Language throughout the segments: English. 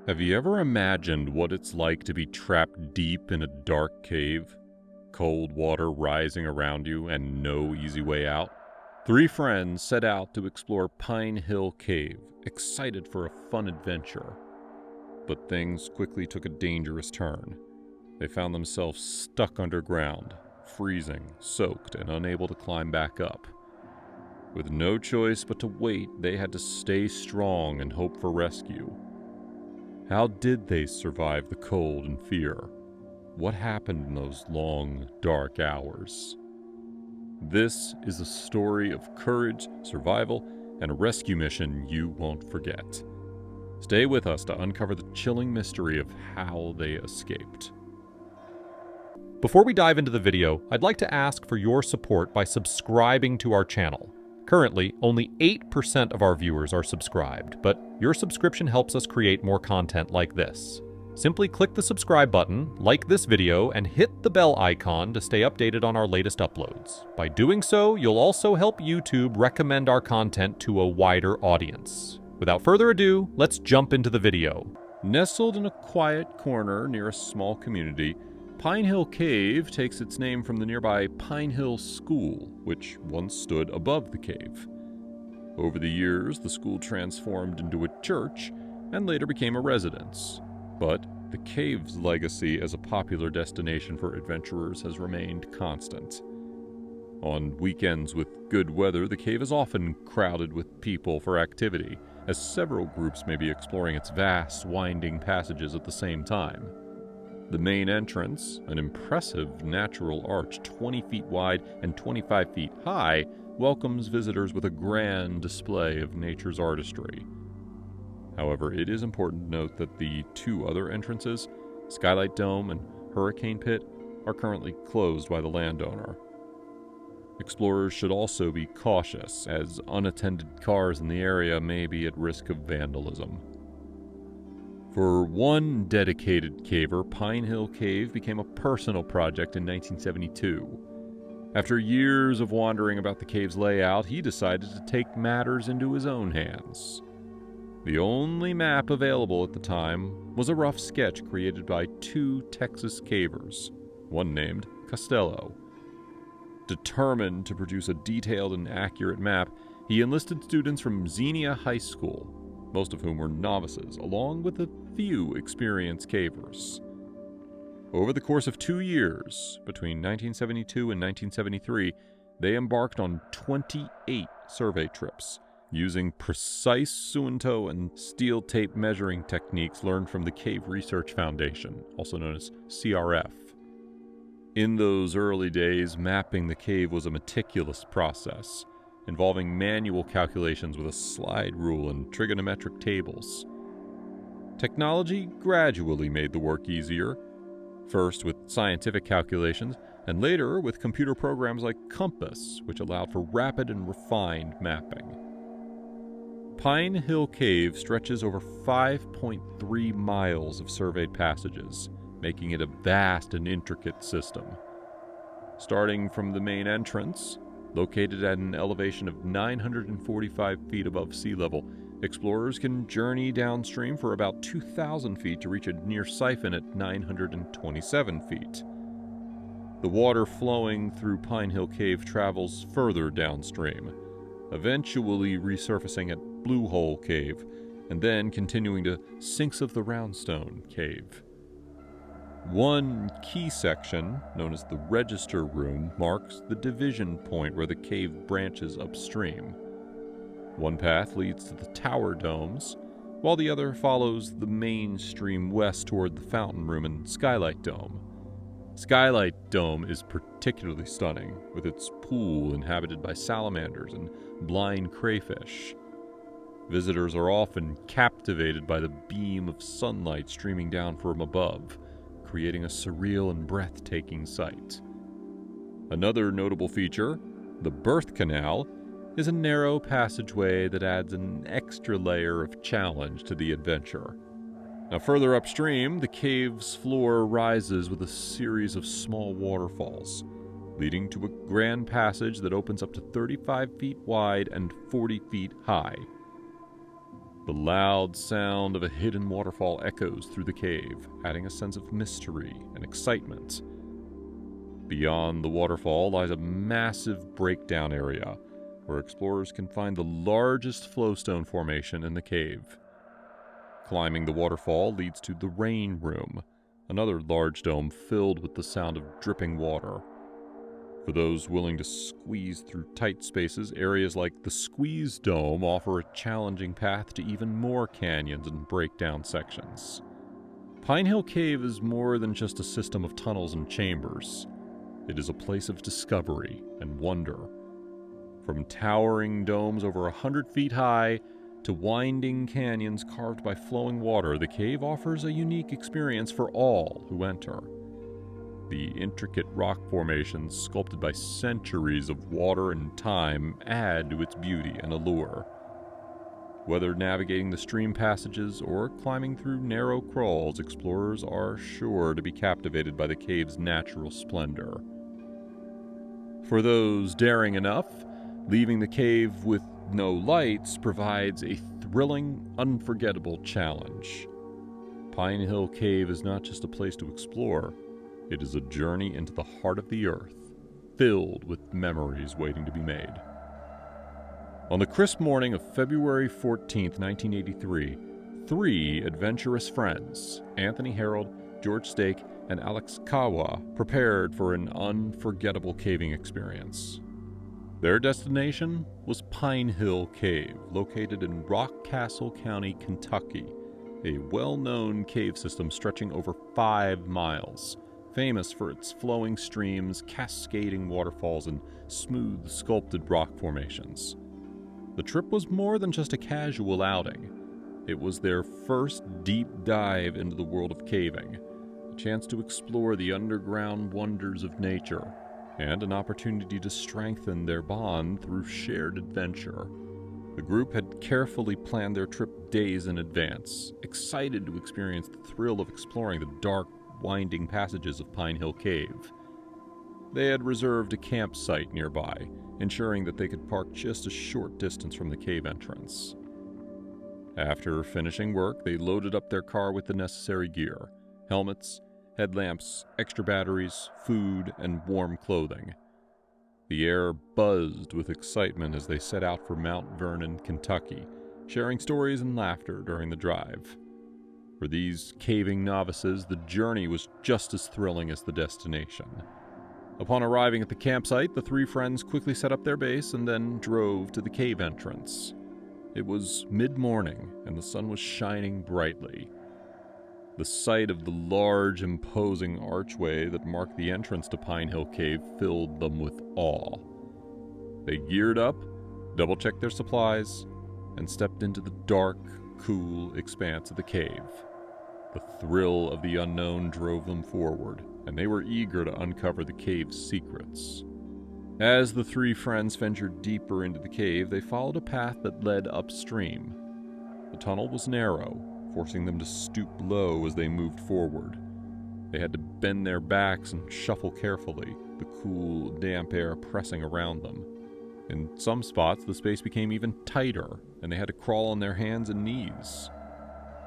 Have you ever imagined what it's like to be trapped deep in a dark cave? Cold water rising around you and no easy way out? Three friends set out to explore Pinehill Cave, excited for a fun adventure. But things quickly took a dangerous turn. They found themselves stuck underground, freezing, soaked, and unable to climb back up. With no choice but to wait, they had to stay strong and hope for rescue. How did they survive the cold and fear? What happened in those long, dark hours? This is a story of courage, survival, and a rescue mission you won't forget. Stay with us to uncover the chilling mystery of how they escaped. Before we dive into the video, I'd like to ask for your support by subscribing to our channel. Currently, only 8% of our viewers are subscribed, but your subscription helps us create more content like this. Simply click the subscribe button, like this video, and hit the bell icon to stay updated on our latest uploads. By doing so, you'll also help YouTube recommend our content to a wider audience. Without further ado, let's jump into the video. Nestled in a quiet corner near a small community, Pinehill Cave takes its name from the nearby Pinehill School, which once stood above the cave. Over the years, the school transformed into a church and later became a residence. But the cave's legacy as a popular destination for adventurers has remained constant. On weekends with good weather, the cave is often crowded with people for activity, as several groups may be exploring its vast, winding passages at the same time. The main entrance, an impressive natural arch 20 feet wide and 25 feet high, welcomes visitors with a grand display of nature's artistry. However, it is important to note that the two other entrances, Skylight Dome and Hurricane Pit, are currently closed by the landowner. Explorers should also be cautious, as unattended cars in the area may be at risk of vandalism. For one dedicated caver, Pinehill Cave became a personal project in 1972. After years of wondering about the cave's layout, he decided to take matters into his own hands. The only map available at the time was a rough sketch created by two Texas cavers, one named Costello. Determined to produce a detailed and accurate map, he enlisted students from Xenia High School, most of whom were novices, along with a few experienced cavers. Over the course of 2 years, between 1972 and 1973, they embarked on 28 survey trips, using precise Suunto and steel tape measuring techniques learned from the Cave Research Foundation, also known as CRF. In those early days, mapping the cave was a meticulous process, involving manual calculations with a slide rule and trigonometric tables. Technology gradually made the work easier, first with scientific calculations, and later with computer programs like Compass, which allowed for rapid and refined mapping. Pinehill Cave stretches over 5.3 miles of surveyed passages, making it a vast and intricate system. Starting from the main entrance, located at an elevation of 945 feet above sea level, explorers can journey downstream for about 2,000 feet to reach a near siphon at 927 feet. The water flowing through Pinehill Cave travels further downstream, eventually resurfacing at Blue Hole Cave, and then continuing to Sinks of the Roundstone Cave. One key section, known as the Register Room, marks the division point where the cave branches upstream. One path leads to the Tower Domes, while the other follows the main stream west toward the Fountain Room and Skylight Dome. Skylight Dome is particularly stunning, with its pool inhabited by salamanders and blind crayfish. Visitors are often captivated by the beam of sunlight streaming down from above, creating a surreal and breathtaking sight. Another notable feature, the Birth Canal, is a narrow passageway that adds an extra layer of challenge to the adventure. Now, further upstream, the cave's floor rises with a series of small waterfalls, leading to a grand passage that opens up to 35 feet wide and 40 feet high. The loud sound of a hidden waterfall echoes through the cave, adding a sense of mystery and excitement. Beyond the waterfall lies a massive breakdown area, where explorers can find the largest flowstone formation in the cave. Climbing the waterfall leads to the Rain Room, another large dome filled with the sound of dripping water. For those willing to squeeze through tight spaces, areas like the Squeeze Dome offer a challenging path to even more canyons and breakdown sections. Pinehill Cave is more than just a system of tunnels and chambers. It is a place of discovery and wonder. From towering domes over 100 feet high to winding canyons carved by flowing water, the cave offers a unique experience for all who enter. The intricate rock formations, sculpted by centuries of water and time, add to its beauty and allure. Whether navigating the stream passages or climbing through narrow crawls, explorers are sure to be captivated by the cave's natural splendor. For those daring enough, leaving the cave with no lights provides a thrilling, unforgettable challenge. Pinehill Cave is not just a place to explore. It is a journey into the heart of the earth, filled with memories waiting to be made. On the crisp morning of February 14, 1983, three adventurous friends, Anthony Harold, George Stake, and Alex Kawa, prepared for an unforgettable caving experience. Their destination was Pinehill Cave, located in Rockcastle County, Kentucky, a well-known cave system stretching over 5 miles. Famous for its flowing streams, cascading waterfalls, and smooth, sculpted rock formations. The trip was more than just a casual outing. It was their first deep dive into the world of caving, a chance to explore the underground wonders of nature, and an opportunity to strengthen their bond through shared adventure. The group had carefully planned their trip days in advance, excited to experience the thrill of exploring the dark, winding passages of Pinehill Cave. They had reserved a campsite nearby, ensuring that they could park just a short distance from the cave entrance. After finishing work, they loaded up their car with the necessary gear: helmets, headlamps, extra batteries, food, and warm clothing. The air buzzed with excitement as they set out for Mount Vernon, Kentucky, sharing stories and laughter during the drive. For these caving novices, the journey was just as thrilling as the destination. Upon arriving at the campsite, the three friends quickly set up their base and then drove to the cave entrance. It was mid-morning, and the sun was shining brightly. The sight of the large, imposing archway that marked the entrance to Pinehill Cave filled them with awe. They geared up, double-checked their supplies, and stepped into the dark, cool expanse of the cave. The thrill of the unknown drove them forward, and they were eager to uncover the cave's secrets. As the three friends ventured deeper into the cave, they followed a path that led upstream. The tunnel was narrow, forcing them to stoop low as they moved forward. They had to bend their backs and shuffle carefully, the cool, damp air pressing around them. In some spots, the space became even tighter, and they had to crawl on their hands and knees.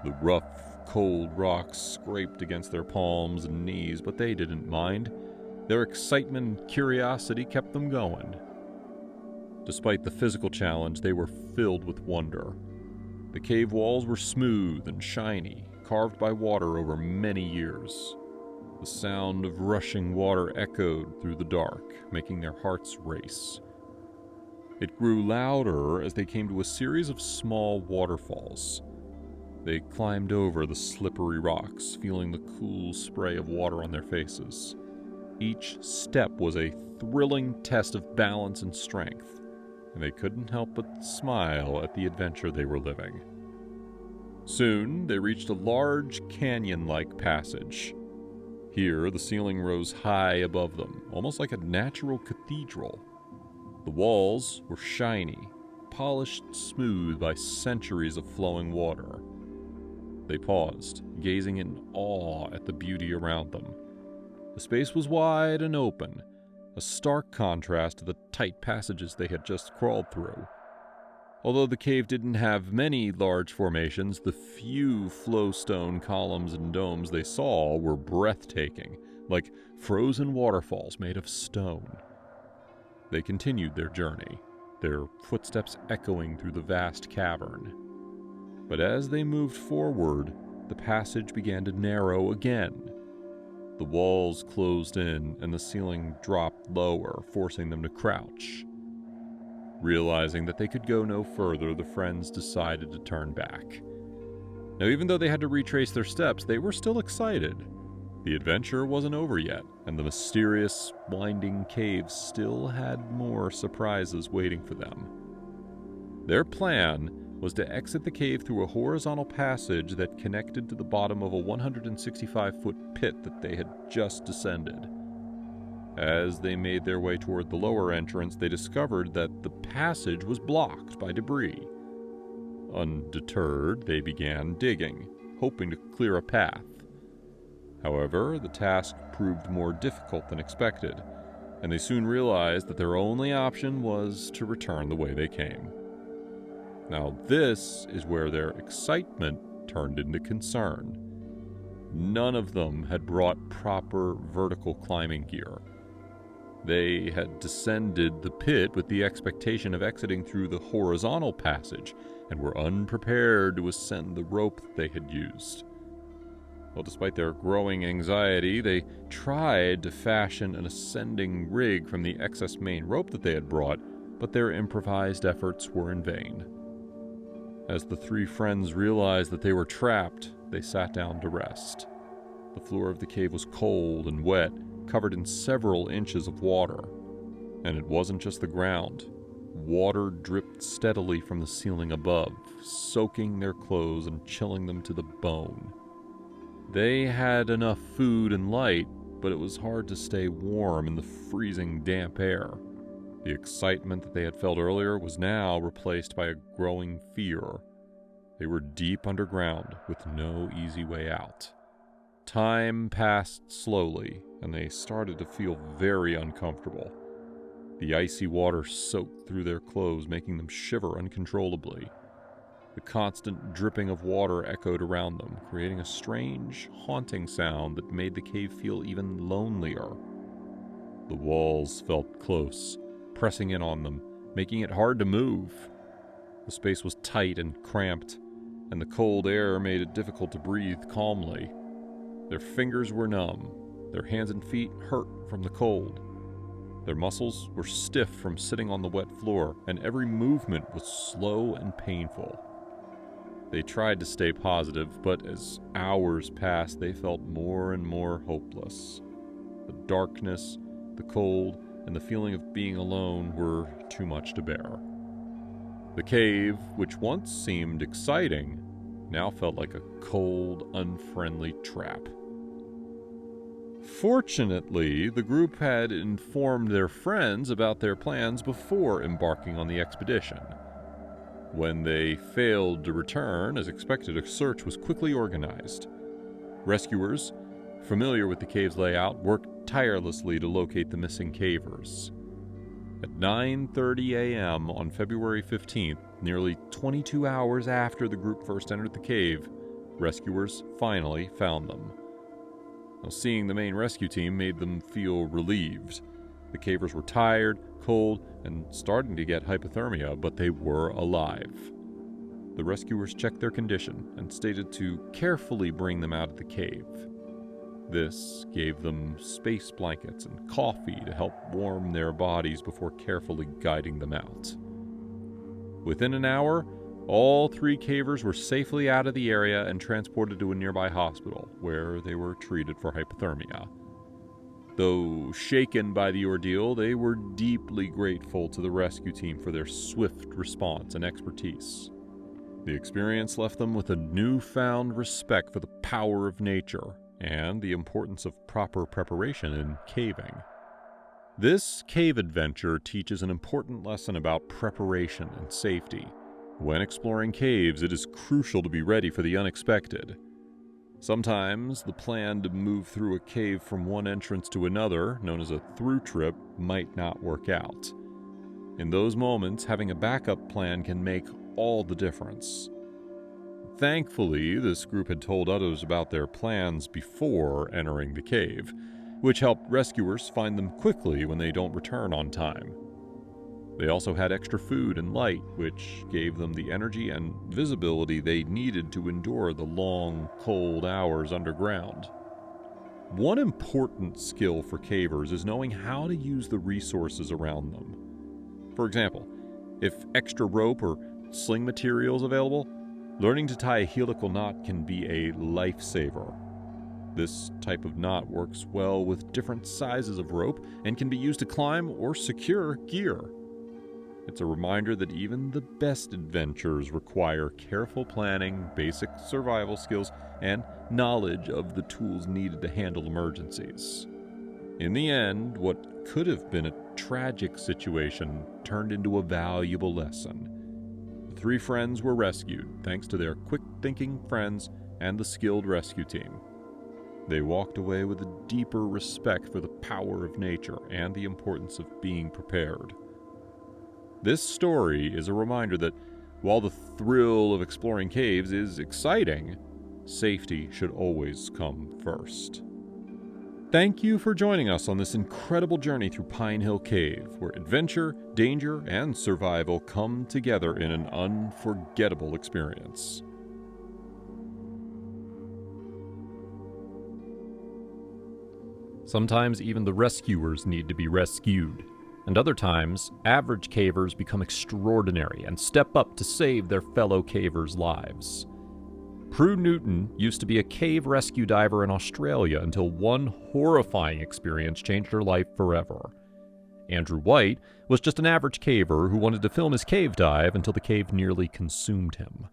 The rough, cold rocks scraped against their palms and knees, but they didn't mind. Their excitement and curiosity kept them going. Despite the physical challenge, they were filled with wonder. The cave walls were smooth and shiny, carved by water over many years. The sound of rushing water echoed through the dark, making their hearts race. It grew louder as they came to a series of small waterfalls. They climbed over the slippery rocks, feeling the cool spray of water on their faces. Each step was a thrilling test of balance and strength, and they couldn't help but smile at the adventure they were living. Soon, they reached a large canyon-like passage. Here, the ceiling rose high above them, almost like a natural cathedral. The walls were shiny, polished smooth by centuries of flowing water. They paused, gazing in awe at the beauty around them. The space was wide and open, a stark contrast to the tight passages they had just crawled through. Although the cave didn't have many large formations, the few flowstone columns and domes they saw were breathtaking, like frozen waterfalls made of stone. They continued their journey, their footsteps echoing through the vast cavern. But as they moved forward, the passage began to narrow again. The walls closed in and the ceiling dropped lower, forcing them to crouch. Realizing that they could go no further, the friends decided to turn back. Now, even though they had to retrace their steps, they were still excited. The adventure wasn't over yet, and the mysterious, winding caves still had more surprises waiting for them. Their plan was to exit the cave through a horizontal passage that connected to the bottom of a 165-foot pit that they had just descended. As they made their way toward the lower entrance, they discovered that the passage was blocked by debris. Undeterred, they began digging, hoping to clear a path. However, the task proved more difficult than expected, and they soon realized that their only option was to return the way they came. Now, this is where their excitement turned into concern. None of them had brought proper vertical climbing gear. They had descended the pit with the expectation of exiting through the horizontal passage and were unprepared to ascend the rope that they had used. Well, despite their growing anxiety, they tried to fashion an ascending rig from the excess main rope that they had brought, but their improvised efforts were in vain. As the three friends realized that they were trapped, they sat down to rest. The floor of the cave was cold and wet, covered in several inches of water. And it wasn't just the ground. Water dripped steadily from the ceiling above, soaking their clothes and chilling them to the bone. They had enough food and light, but it was hard to stay warm in the freezing damp air. The excitement that they had felt earlier was now replaced by a growing fear. They were deep underground with no easy way out. Time passed slowly, and they started to feel very uncomfortable. The icy water soaked through their clothes, making them shiver uncontrollably. The constant dripping of water echoed around them, creating a strange, haunting sound that made the cave feel even lonelier. The walls felt close, pressing in on them, making it hard to move. The space was tight and cramped, and the cold air made it difficult to breathe calmly. Their fingers were numb, their hands and feet hurt from the cold. Their muscles were stiff from sitting on the wet floor, and every movement was slow and painful. They tried to stay positive, but as hours passed, they felt more and more hopeless. The darkness, the cold, and the feeling of being alone were too much to bear. The cave, which once seemed exciting, now felt like a cold, unfriendly trap. Fortunately, the group had informed their friends about their plans before embarking on the expedition. When they failed to return, as expected, a search was quickly organized. Rescuers, familiar with the cave's layout, worked tirelessly to locate the missing cavers. At 9:30 a.m. on February 15th, nearly 22 hours after the group first entered the cave, rescuers finally found them. Now, seeing the main rescue team made them feel relieved. The cavers were tired, cold, and starting to get hypothermia, but they were alive. The rescuers checked their condition and stated to carefully bring them out of the cave. This gave them space blankets and coffee to help warm their bodies before carefully guiding them out. Within an hour, all three cavers were safely out of the area and transported to a nearby hospital, where they were treated for hypothermia. Though shaken by the ordeal, they were deeply grateful to the rescue team for their swift response and expertise. The experience left them with a newfound respect for the power of nature and the importance of proper preparation in caving. This cave adventure teaches an important lesson about preparation and safety. When exploring caves, it is crucial to be ready for the unexpected. Sometimes the plan to move through a cave from one entrance to another, known as a through trip, might not work out. In those moments, having a backup plan can make all the difference. Thankfully, this group had told others about their plans before entering the cave, which helped rescuers find them quickly when they don't return on time. They also had extra food and light, which gave them the energy and visibility they needed to endure the long, cold hours underground. One important skill for cavers is knowing how to use the resources around them. For example, if extra rope or sling material is available, learning to tie a helical knot can be a lifesaver. This type of knot works well with different sizes of rope and can be used to climb or secure gear. It's a reminder that even the best adventures require careful planning, basic survival skills, and knowledge of the tools needed to handle emergencies. In the end, what could have been a tragic situation turned into a valuable lesson. The three friends were rescued thanks to their quick-thinking friends and the skilled rescue team. They walked away with a deeper respect for the power of nature and the importance of being prepared. This story is a reminder that while the thrill of exploring caves is exciting, safety should always come first. Thank you for joining us on this incredible journey through Pinehill Cave, where adventure, danger, and survival come together in an unforgettable experience. Sometimes even the rescuers need to be rescued, and other times, average cavers become extraordinary and step up to save their fellow cavers' lives. Prew Newton used to be a cave rescue diver in Australia until one horrifying experience changed her life forever. Andrew White was just an average caver who wanted to film his cave dive until the cave nearly consumed him.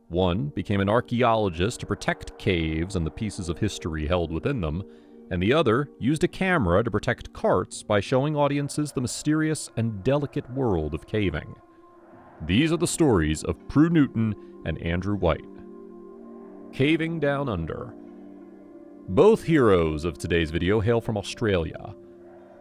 One became an archaeologist to protect caves and the pieces of history held within them, and the other used a camera to protect carts by showing audiences the mysterious and delicate world of caving. These are the stories of Prew Newton and Andrew White. Caving Down Under. Both heroes of today's video hail from Australia.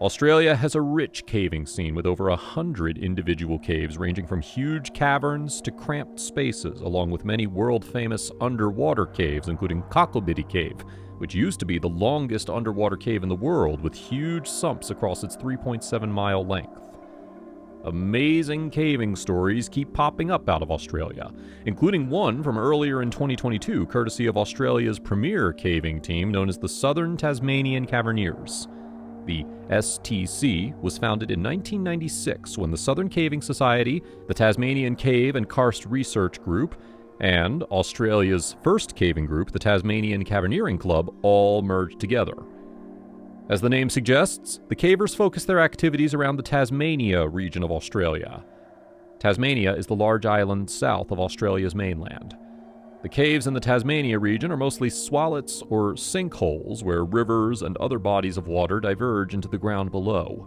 Australia has a rich caving scene with over 100 individual caves ranging from huge caverns to cramped spaces, along with many world-famous underwater caves, including Coffe Cave, which used to be the longest underwater cave in the world with huge sumps across its 3.7-mile length. Amazing caving stories keep popping up out of Australia, including one from earlier in 2022 courtesy of Australia's premier caving team known as the Southern Tasmanian Caverniers. The STC was founded in 1996 when the Southern Caving Society, the Tasmanian Cave and Karst Research Group, and Australia's first caving group, the Tasmanian Caverneering Club, all merged together. As the name suggests, the cavers focus their activities around the Tasmania region of Australia. Tasmania is the large island south of Australia's mainland. The caves in the Tasmania region are mostly swallets or sinkholes where rivers and other bodies of water diverge into the ground below.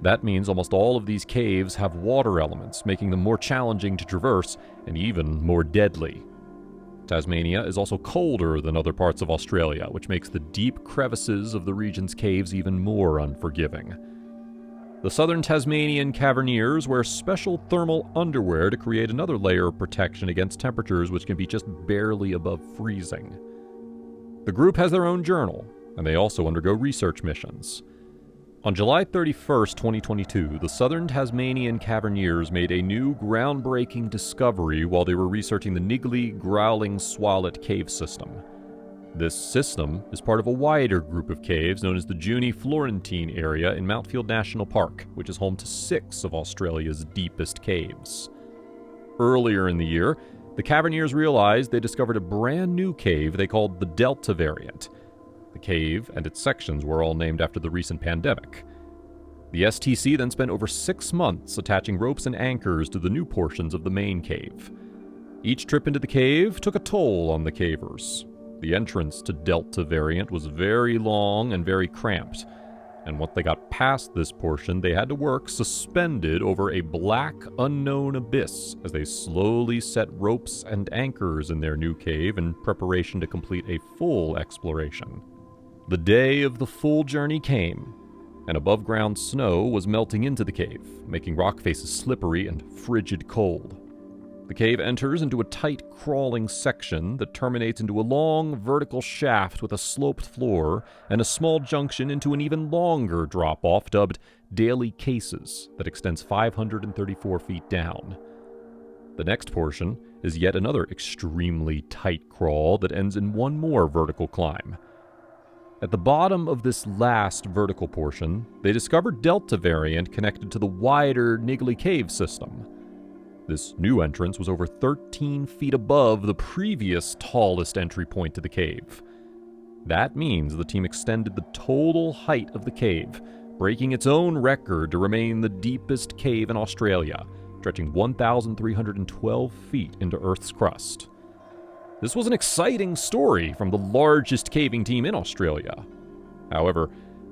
That means almost all of these caves have water elements, making them more challenging to traverse and even more deadly. Tasmania is also colder than other parts of Australia, which makes the deep crevices of the region's caves even more unforgiving. The Southern Tasmanian Caverniers wear special thermal underwear to create another layer of protection against temperatures which can be just barely above freezing. The group has their own journal, and they also undergo research missions. On July 31, 2022, the Southern Tasmanian Caverniers made a new groundbreaking discovery while they were researching the Niggly Growling Swallet cave system. This system is part of a wider group of caves known as the Juni Florentine area in Mountfield National Park, which is home to 6 of Australia's deepest caves. Earlier in the year, the Caverniers realized they discovered a brand new cave they called the Delta variant. The cave and its sections were all named after the recent pandemic. The STC then spent over 6 months attaching ropes and anchors to the new portions of the main cave. Each trip into the cave took a toll on the cavers. The entrance to Delta variant was very long and very cramped, and once they got past this portion, they had to work suspended over a black, unknown abyss as they slowly set ropes and anchors in their new cave in preparation to complete a full exploration. The day of the full journey came, and above-ground snow was melting into the cave, making rock faces slippery and frigid cold. The cave enters into a tight, crawling section that terminates into a long, vertical shaft with a sloped floor and a small junction into an even longer drop-off dubbed Daily Cases that extends 534 feet down. The next portion is yet another extremely tight crawl that ends in one more vertical climb. At the bottom of this last vertical portion, they discovered Delta variant connected to the wider Niggly Cave system. This new entrance was over 13 feet above the previous tallest entry point to the cave. That means the team extended the total height of the cave, breaking its own record to remain the deepest cave in Australia, stretching 1,312 feet into Earth's crust. This was an exciting story from the largest caving team in Australia. However,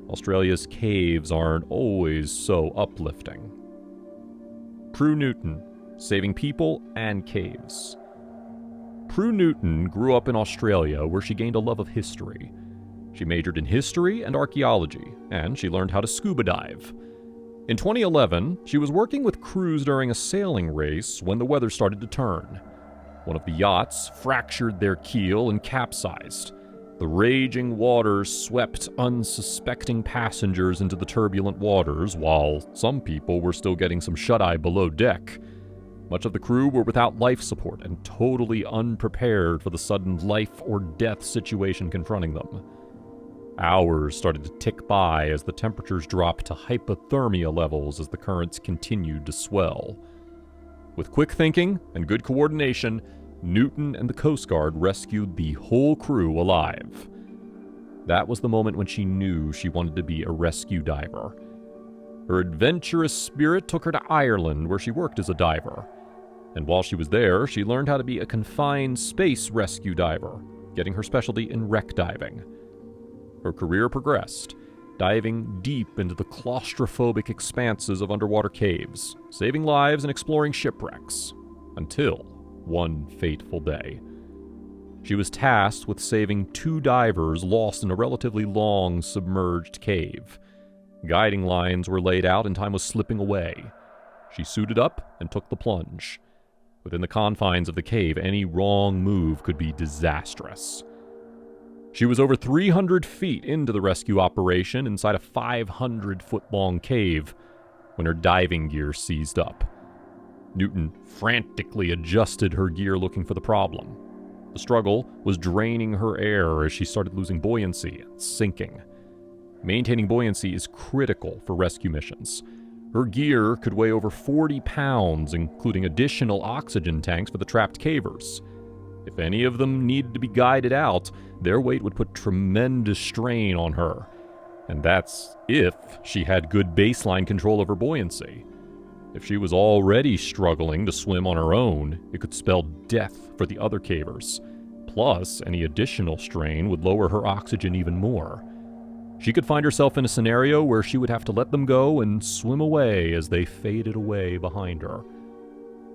Australia's caves aren't always so uplifting. Prew Newton, saving people and caves. Prew Newton grew up in Australia where she gained a love of history. She majored in history and archaeology, and she learned how to scuba dive. In 2011, she was working with crews during a sailing race when the weather started to turn. One of the yachts fractured their keel and capsized. The raging waters swept unsuspecting passengers into the turbulent waters, while some people were still getting some shut-eye below deck. Much of the crew were without life support and totally unprepared for the sudden life-or-death situation confronting them. Hours started to tick by as the temperatures dropped to hypothermia levels as the currents continued to swell. With quick thinking and good coordination, Newton and the Coast Guard rescued the whole crew alive. That was the moment when she knew she wanted to be a rescue diver. Her adventurous spirit took her to Ireland, where she worked as a diver. And while she was there, she learned how to be a confined space rescue diver, getting her specialty in wreck diving. Her career progressed, diving deep into the claustrophobic expanses of underwater caves, saving lives and exploring shipwrecks, until one fateful day. She was tasked with saving 2 divers lost in a relatively long submerged cave. Guiding lines were laid out and time was slipping away. She suited up and took the plunge. Within the confines of the cave, any wrong move could be disastrous. She was over 300 feet into the rescue operation inside a 500-foot-long cave when her diving gear seized up. Newton frantically adjusted her gear looking for the problem. The struggle was draining her air as she started losing buoyancy and sinking. Maintaining buoyancy is critical for rescue missions. Her gear could weigh over 40 pounds, including additional oxygen tanks for the trapped cavers. If any of them needed to be guided out, their weight would put tremendous strain on her. And that's if she had good baseline control of her buoyancy. If she was already struggling to swim on her own, it could spell death for the other cavers. Plus, any additional strain would lower her oxygen even more. She could find herself in a scenario where she would have to let them go and swim away as they faded away behind her.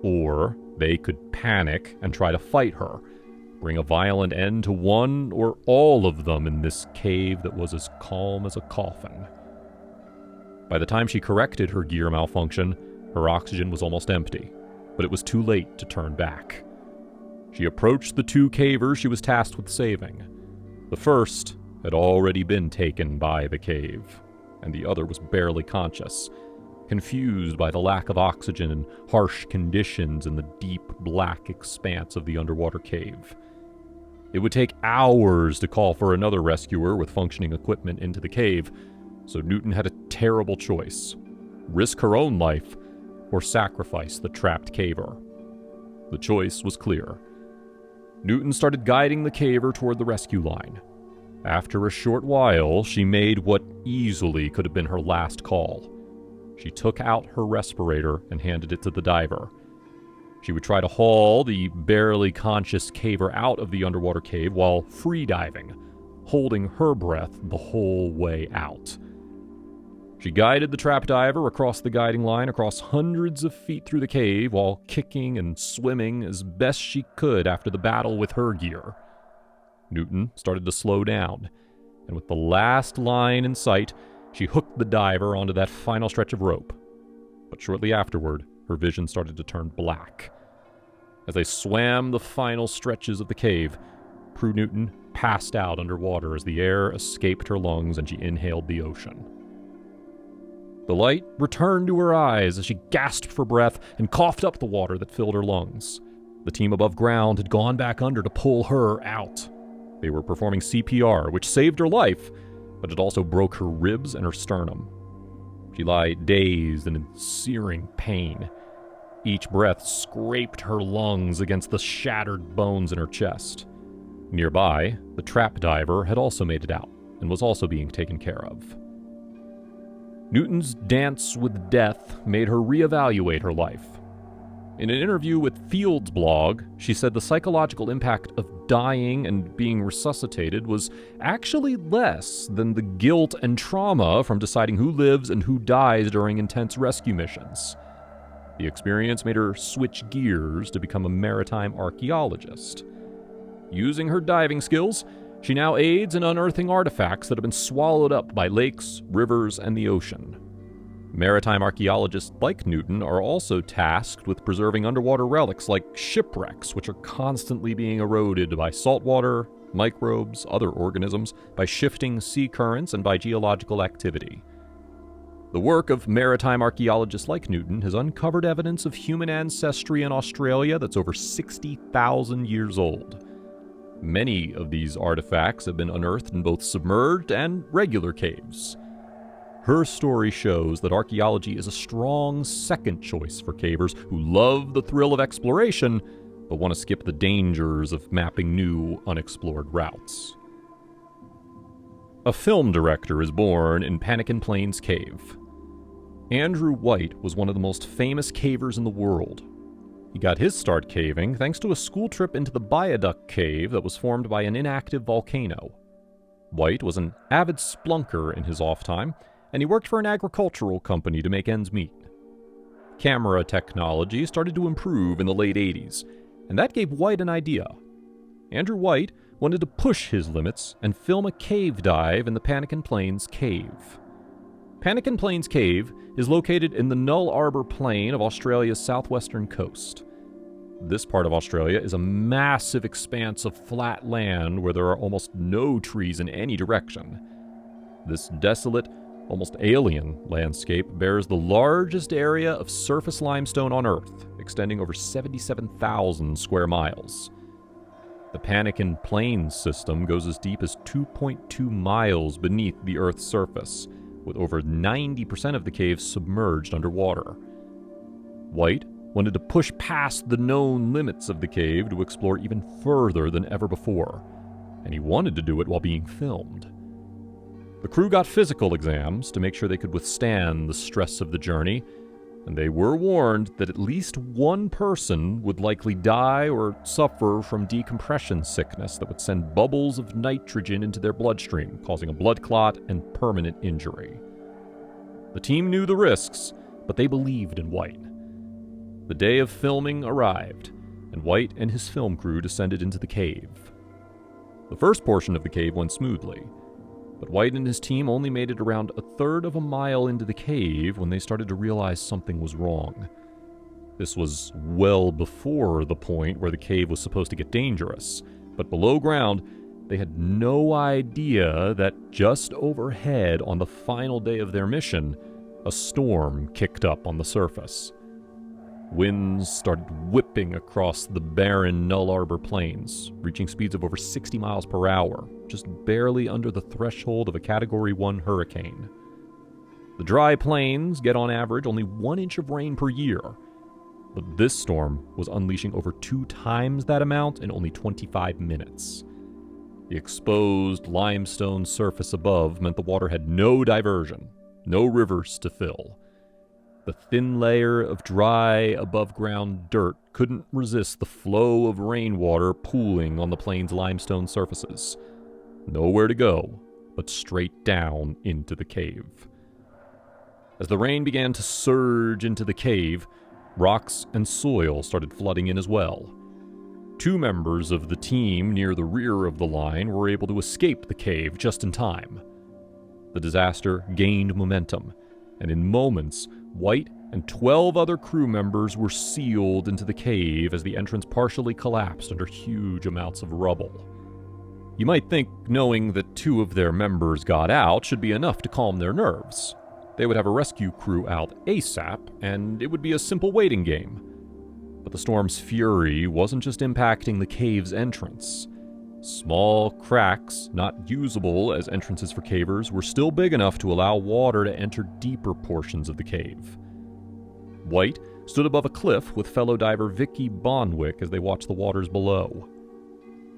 Or they could panic and try to fight her, bring a violent end to one or all of them in this cave that was as calm as a coffin. By the time she corrected her gear malfunction, her oxygen was almost empty, but it was too late to turn back. She approached the 2 cavers she was tasked with saving. The first had already been taken by the cave, and the other was barely conscious, confused by the lack of oxygen and harsh conditions in the deep black expanse of the underwater cave. It would take hours to call for another rescuer with functioning equipment into the cave, so Newton had a terrible choice: risk her own life or sacrifice the trapped caver. The choice was clear. Newton started guiding the caver toward the rescue line. After a short while, she made what easily could have been her last call. She took out her respirator and handed it to the diver. She would try to haul the barely conscious caver out of the underwater cave while free diving, holding her breath the whole way out. She guided the trap diver across the guiding line across hundreds of feet through the cave while kicking and swimming as best she could after the battle with her gear. Newton started to slow down, and with the last line in sight, She hooked the diver onto that final stretch of rope. But shortly afterward, her vision started to turn black. As they swam the final stretches of the cave, Prew Newton passed out underwater as the air escaped her lungs and she inhaled the ocean. The light returned to her eyes as she gasped for breath and coughed up the water that filled her lungs. The team above ground had gone back under to pull her out. They were performing CPR, which saved her life, but it also broke her ribs and her sternum. She lay dazed and in searing pain. Each breath scraped her lungs against the shattered bones in her chest. Nearby, the trap diver had also made it out and was also being taken care of. Newton's dance with death made her reevaluate her life. In an interview with Field's blog, she said the psychological impact of dying and being resuscitated was actually less than the guilt and trauma from deciding who lives and who dies during intense rescue missions. The experience made her switch gears to become a maritime archaeologist. Using her diving skills, she now aids in unearthing artifacts that have been swallowed up by lakes, rivers, and the ocean. Maritime archaeologists like Newton are also tasked with preserving underwater relics like shipwrecks, which are constantly being eroded by saltwater, microbes, other organisms, by shifting sea currents, and by geological activity. The work of maritime archaeologists like Newton has uncovered evidence of human ancestry in Australia that's over 60,000 years old. Many of these artifacts have been unearthed in both submerged and regular caves. Her story shows that archaeology is a strong second choice for cavers who love the thrill of exploration, but want to skip the dangers of mapping new, unexplored routes. A film director is born in Panikin Plains Cave. Andrew White was one of the most famous cavers in the world. He got his start caving thanks to a school trip into the Viaduct Cave that was formed by an inactive volcano. White was an avid splunker in his off time, and he worked for an agricultural company to make ends meet. Camera technology started to improve in the late 80s, and that gave White an idea. Andrew White wanted to push his limits and film a cave dive in the Panikin Plains Cave. Panikin Plains Cave is located in the Null Arbor Plain of Australia's southwestern coast. This part of Australia is a massive expanse of flat land where there are almost no trees in any direction. This desolate, almost alien landscape bears the largest area of surface limestone on Earth, extending over 77,000 square miles. The Panikin Plains system goes as deep as 2.2 miles beneath the Earth's surface, with over 90% of the cave submerged underwater. White wanted to push past the known limits of the cave to explore even further than ever before, and he wanted to do it while being filmed. The crew got physical exams to make sure they could withstand the stress of the journey, and they were warned that at least one person would likely die or suffer from decompression sickness that would send bubbles of nitrogen into their bloodstream, causing a blood clot and permanent injury. The team knew the risks, but they believed in White. The day of filming arrived, and White and his film crew descended into the cave. The first portion of the cave went smoothly, but White and his team only made it around a third of a mile into the cave when they started to realize something was wrong. This was well before the point where the cave was supposed to get dangerous, but below ground, they had no idea that just overhead on the final day of their mission, a storm kicked up on the surface. Winds started whipping across the barren Null Arbor Plains, reaching speeds of over 60 miles per hour, just barely under the threshold of a Category 1 hurricane. The dry plains get on average only 1 inch of rain per year, but this storm was unleashing over 2 times that amount in only 25 minutes. The exposed limestone surface above meant the water had no diversion, no rivers to fill. The thin layer of dry, above-ground dirt couldn't resist the flow of rainwater pooling on the plain's limestone surfaces. Nowhere to go but straight down into the cave. As the rain began to surge into the cave, rocks and soil started flooding in as well. 2 members of the team near the rear of the line were able to escape the cave just in time. The disaster gained momentum, and in moments, White and 12 other crew members were sealed into the cave as the entrance partially collapsed under huge amounts of rubble. You might think knowing that 2 of their members got out should be enough to calm their nerves. They would have a rescue crew out ASAP, and it would be a simple waiting game. But the storm's fury wasn't just impacting the cave's entrance. Small cracks, not usable as entrances for cavers, were still big enough to allow water to enter deeper portions of the cave. White stood above a cliff with fellow diver Vicky Bonwick as they watched the waters below.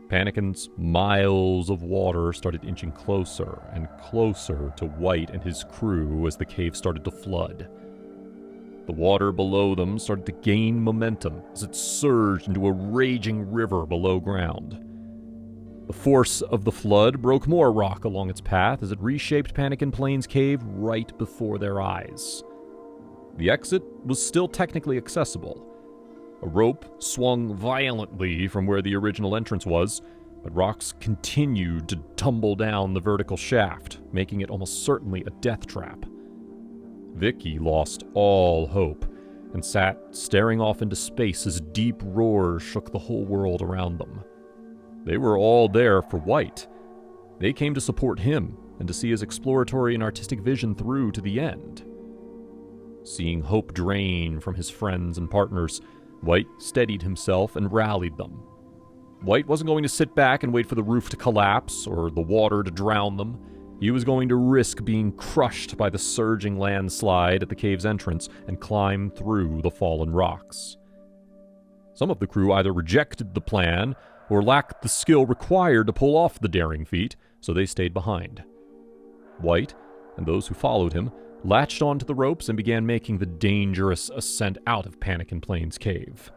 Panikin's miles of water started inching closer and closer to White and his crew as the cave started to flood. The water below them started to gain momentum as it surged into a raging river below ground. The force of the flood broke more rock along its path as it reshaped Panikin Plains Cave right before their eyes. The exit was still technically accessible. A rope swung violently from where the original entrance was, but rocks continued to tumble down the vertical shaft, making it almost certainly a death trap. Vicky lost all hope and sat staring off into space as deep roars shook the whole world around them. They were all there for White. They came to support him and to see his exploratory and artistic vision through to the end. Seeing hope drain from his friends and partners, White steadied himself and rallied them. White wasn't going to sit back and wait for the roof to collapse or the water to drown them. He was going to risk being crushed by the surging landslide at the cave's entrance and climb through the fallen rocks. Some of the crew either rejected the plan or lacked the skill required to pull off the daring feat, so they stayed behind. White, and those who followed him, latched onto the ropes and began making the dangerous ascent out of Panikin Plains Cave.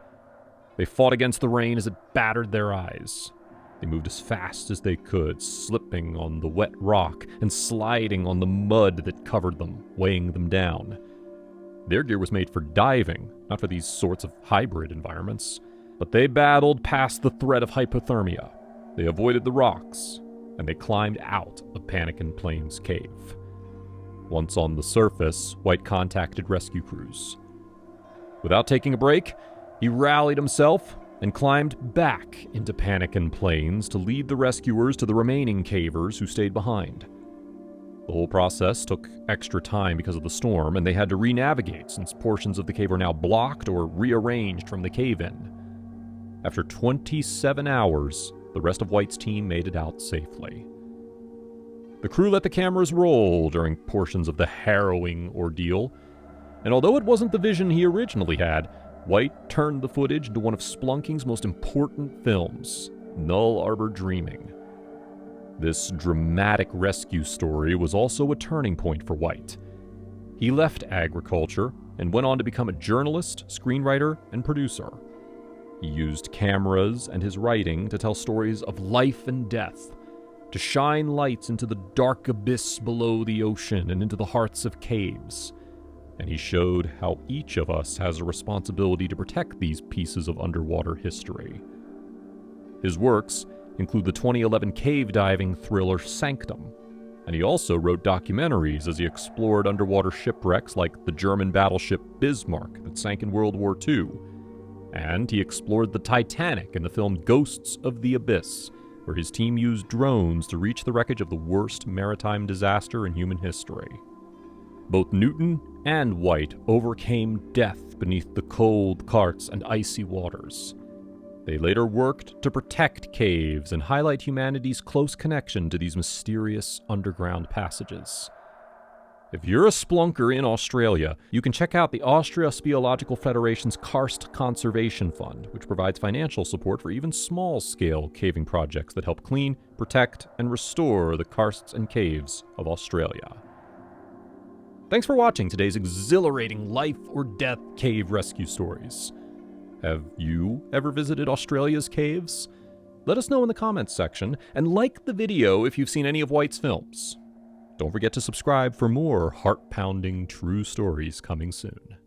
They fought against the rain as it battered their eyes. They moved as fast as they could, slipping on the wet rock and sliding on the mud that covered them, weighing them down. Their gear was made for diving, not for these sorts of hybrid environments. But they battled past the threat of hypothermia. They avoided the rocks, and they climbed out of Panikin Plains Cave. Once on the surface, White contacted rescue crews. Without taking a break, he rallied himself and climbed back into Panikin Plains to lead the rescuers to the remaining cavers who stayed behind. The whole process took extra time because of the storm, and they had to re-navigate since portions of the cave were now blocked or rearranged from the cave-in. After 27 hours, the rest of White's team made it out safely. The crew let the cameras roll during portions of the harrowing ordeal, and although it wasn't the vision he originally had, White turned the footage into one of Splunking's most important films, Null Arbor Dreaming. This dramatic rescue story was also a turning point for White. He left agriculture and went on to become a journalist, screenwriter, and producer. He used cameras and his writing to tell stories of life and death, to shine lights into the dark abyss below the ocean and into the hearts of caves. And he showed how each of us has a responsibility to protect these pieces of underwater history. His works include the 2011 cave diving thriller Sanctum, and he also wrote documentaries as he explored underwater shipwrecks like the German battleship Bismarck that sank in World War II. And he explored the Titanic in the film Ghosts of the Abyss, where his team used drones to reach the wreckage of the worst maritime disaster in human history. Both Newton and White overcame death beneath the cold carts and icy waters. They later worked to protect caves and highlight humanity's close connection to these mysterious underground passages. If you're a splunker in Australia, you can check out the Austria Speleological Federation's Karst Conservation Fund, which provides financial support for even small-scale caving projects that help clean, protect, and restore the karsts and caves of Australia. Thanks for watching today's exhilarating life-or-death cave rescue stories. Have you ever visited Australia's caves? Let us know in the comments section, and like the video if you've seen any of White's films. Don't forget to subscribe for more heart-pounding true stories coming soon.